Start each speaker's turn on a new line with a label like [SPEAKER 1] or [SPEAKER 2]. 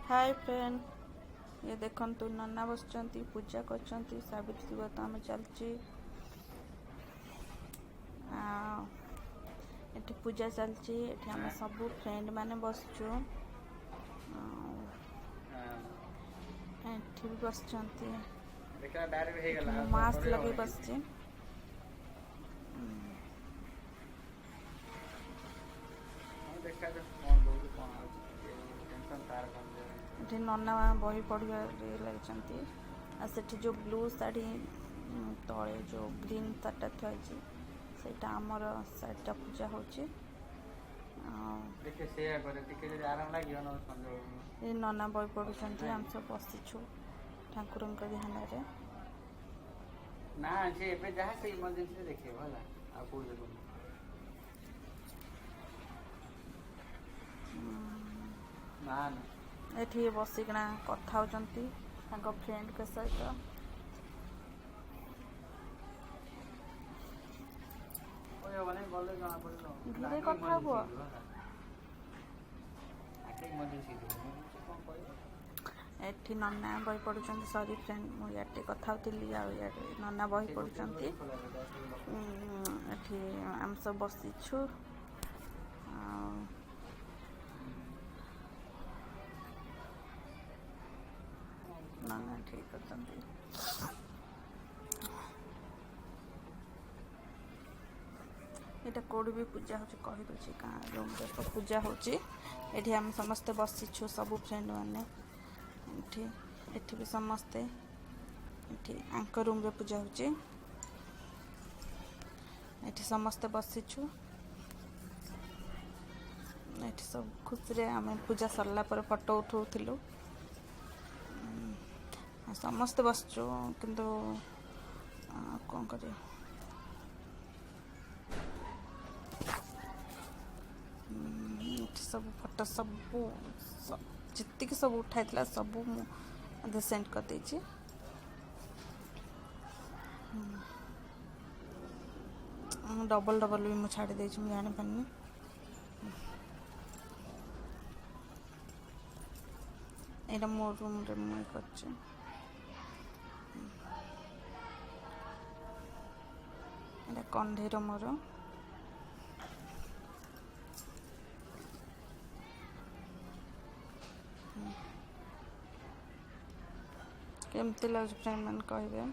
[SPEAKER 1] Hi friend, ये देखंतु नन्ना बसचंती पूजा करचंती सावित्री व्रत आम चलची। एठी पूजा चलची। एठी आम सब फ्रेंड माने बसचु। एठी भी बसचंती। मास्क लगे बसची। एठी नन्ना बही पढ़िया लगी। सेठी जो ब्लू साड़ी तले जो ग्रीन साड़ीटा थी सेटा आमर साड़ीटा पूजा होची। नन्ना बही पढ़ुं आम सब बसीछु ठाकुर ध्यान रे।
[SPEAKER 2] ना से एबे जहाँ से इमरजेंसी देखिए भला आ कोड देखो ना ना
[SPEAKER 1] एठी बसिकना कथा होचंती तांको फ्रेंड के सहित।
[SPEAKER 2] ओए वाले गले जाना पड़लो
[SPEAKER 1] धीरे कथा हो।
[SPEAKER 2] आके इमरजेंसी कौन कहले
[SPEAKER 1] एठी नन्ना बही पढ़ुं। सॉरी फ्रेंड, मु याटे कथा होतिली आ याटे नन्ना बही पढ़ुं। एठी आम सब बसीछु। नन्ना ठीक करचंती। एटा कोड भी पूजा होची कहि दोची का रूम रे तो पूजा होची। एठी हम समस्त बसीछु सब फ्रेंड माने। एठी भी समस्ते एठी आंक रूम रे पूजा होची। एठी समस्ते बसीछु। एठी सब खुश रे आमे पूजा सरला पर फोटो उठौथिलु। समस्त बसछु किंतु कौन करिया सब फोटो सब जितक सब उठाई सब मुझे सेंड कर देछि। डबल डबल भी मुझे छाड़ी देछि मु जानि पानी। एटा मो रूम रे मु करछि। एटा कंधेर मोर। केमती लगे फ्रेंड मैंने कहे।